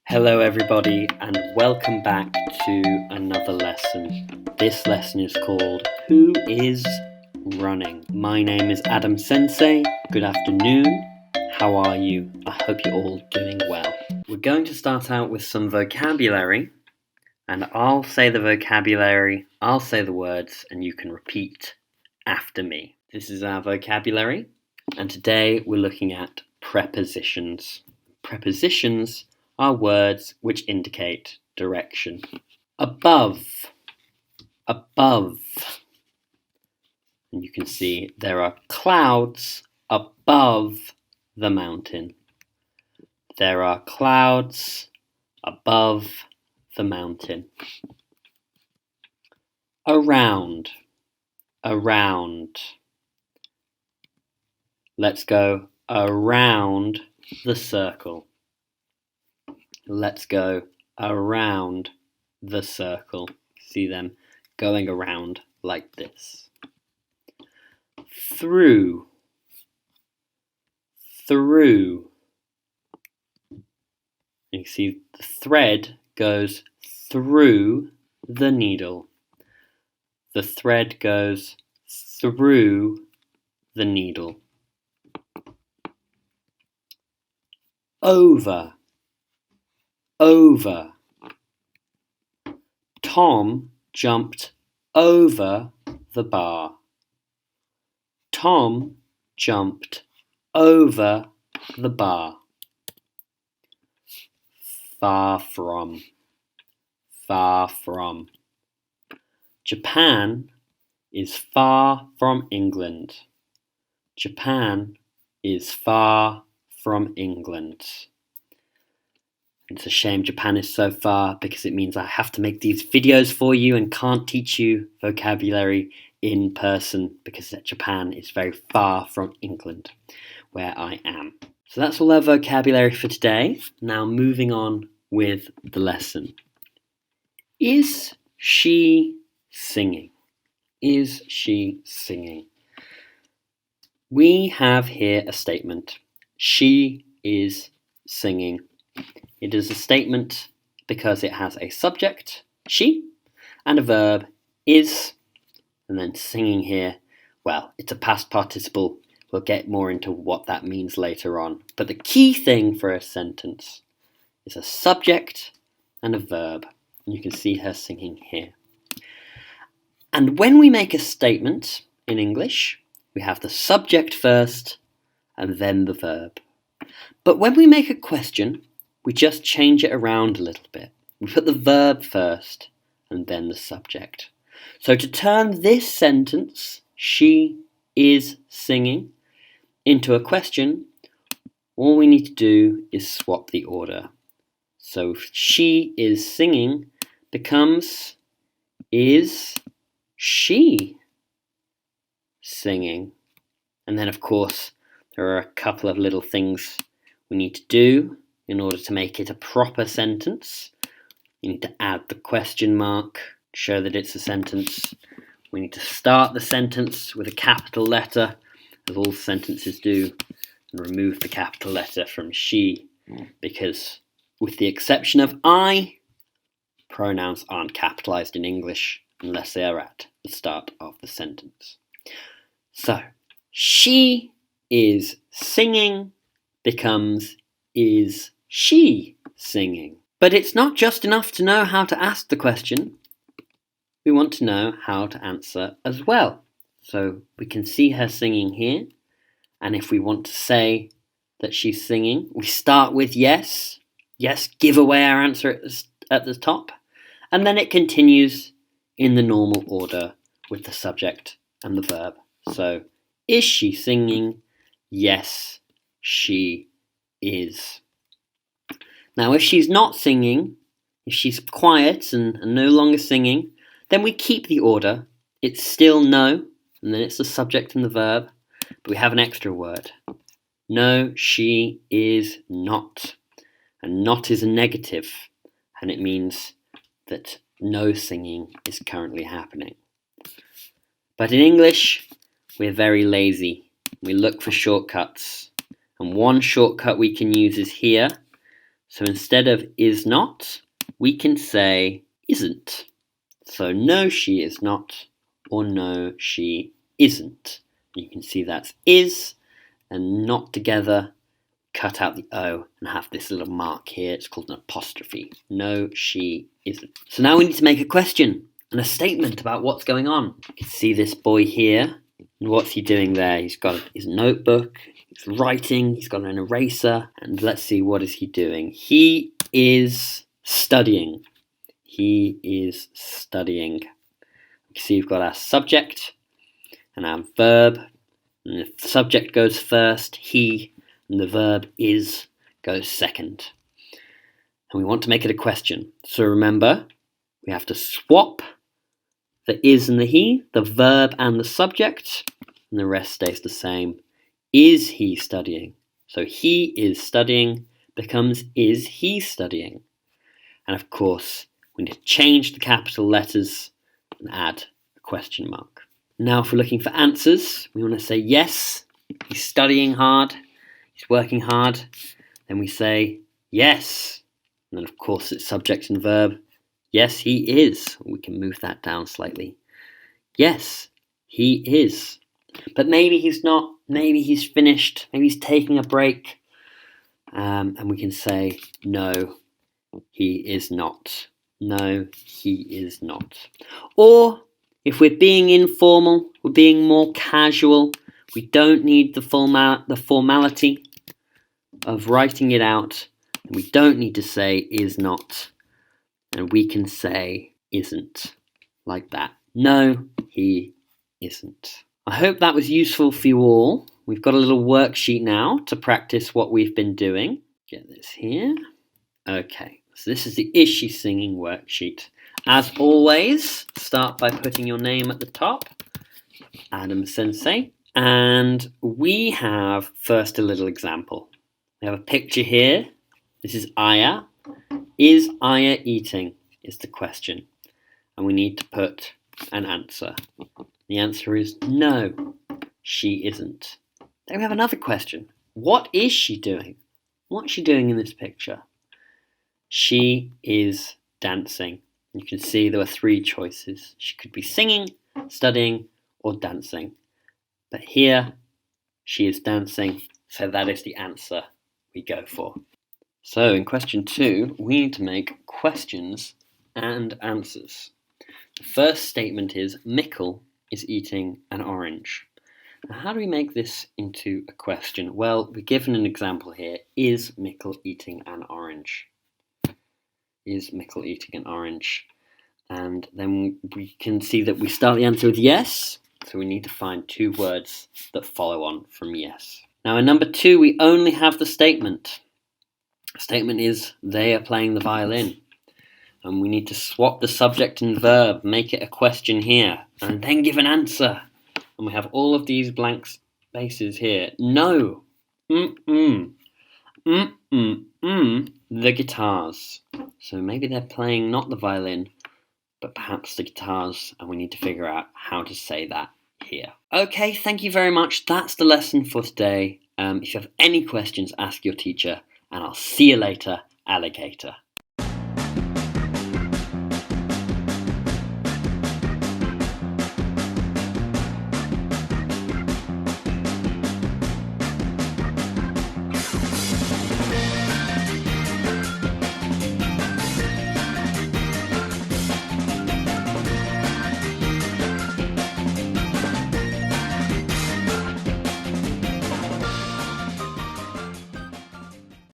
Hello everybody and welcome back to another lesson. This lesson is called Who is Running? My name is Adam Sensei. Good afternoon. How are you? I hope you're all doing well. We're going to start out with some vocabulary and I'll say the vocabulary, I'll say the words and you can repeat after me. This is our vocabulary and today we're looking at prepositions. Prepositions are words which indicate direction. Above. And you can see there are clouds above the mountain. There are clouds above the mountain. Around. Let's go around the circle. Let's go around the circle. See them going around like this. Through. You see the thread goes through the needle. The thread goes through the needle. Over. Tom jumped over the bar. Tom jumped over the bar. Far from. Japan is far from England. Japan is far from England. It's a shame Japan is so far because it means I have to make these videos for you and can't teach you vocabulary in person because Japan is very far from England, where I am. So that's all our vocabulary for today. Now moving on with the lesson. Is she singing? Is she singing? We have here a statement. She is singing. It is a statement because it has a subject, she, and a verb, is, and then singing here, well, it's a past participle. We'll get more into what that means later on. But the key thing for a sentence is a subject and a verb. You can see her singing here. And when we make a statement in English, we have the subject first and then the verb. But when we make a question, we just change it around a little bit. We put the verb first and then the subject. So to turn this sentence, she is singing, into a question, all we need to do is swap the order. So she is singing becomes is she singing? And then of course there are a couple of little things we need to do in order to make it a proper sentence. You need to add the question mark, show that it's a sentence. We need to start the sentence with a capital letter, as all sentences do, and remove the capital letter from she, because with the exception of I, pronouns aren't capitalized in English unless they are at the start of the sentence. So, she is singing becomes is she singing? But it's not just enough to know how to ask the question. We want to know how to answer as well. So we can see her singing here. And if we want to say that she's singing, we start with yes. Yes, give away our answer at the top. And then it continues in the normal order with the subject and the verb. So, is she singing? Yes, she is. Now, if she's not singing, if she's quiet and no longer singing, then we keep the order. It's still no, and then it's the subject and the verb, but we have an extra word. No, she is not. And not is a negative, and it means that no singing is currently happening. But in English, we're very lazy. We look for shortcuts. And one shortcut we can use is here. So instead of is not, we can say isn't. So no, she is not, or no, she isn't. You can see that's is and not together. Cut out the O and have this little mark here. It's called an apostrophe. No, she isn't. So now we need to make a question and a statement about what's going on. You can see this boy here. And what's he doing there? He's got his notebook. He's writing. He's got an eraser. And let's see, what is he doing? He is studying. He is studying. You can see we've got our subject and our verb. And the subject goes first, he, and the verb is goes second. And we want to make it a question. So remember, we have to swap the is and the he, the verb and the subject, and the rest stays the same. Is he studying? So he is studying becomes is he studying? And of course, we need to change the capital letters and add a question mark. Now if we're looking for answers, we want to say yes, he's studying hard, he's working hard. Then we say yes. And then of course it's subject and verb. Yes, he is. We can move that down slightly. Yes, he is. But maybe he's not. Maybe he's finished. Maybe he's taking a break. And we can say no, he is not. No, he is not. Or if we're being informal, we're being more casual, we don't need the formality of writing it out. And we don't need to say is not. And we can say isn't, like that. No, he isn't. I hope that was useful for you all. We've got a little worksheet now to practice what we've been doing. Get this here. Okay, so this is the Is She Singing worksheet. As always, start by putting your name at the top, Adam Sensei. And we have first a little example. We have a picture here. This is Aya. Is Aya eating? Is the question. And we need to put an answer. The answer is no, she isn't. Then we have another question. What is she doing? What's she doing in this picture? She is dancing. You can see there were three choices. She could be singing, studying, or dancing. But here, she is dancing, so that is the answer we go for. So in question 2, we need to make questions and answers. The first statement is Mikkel is eating an orange. Now, how do we make this into a question? Well, we're given an example here. Is Mikkel eating an orange? Is Mikkel eating an orange? And then we can see that we start the answer with yes. So we need to find 2 words that follow on from yes. Now in number 2, we only have the statement. The statement is they are playing the violin. And we need to swap the subject and verb, make it a question here, and then give an answer. And we have all of these blank spaces here. No. The guitars. So maybe they're playing not the violin, but perhaps the guitars, and we need to figure out how to say that here. Okay, thank you very much. That's the lesson for today. If you have any questions, ask your teacher, and I'll see you later, alligator.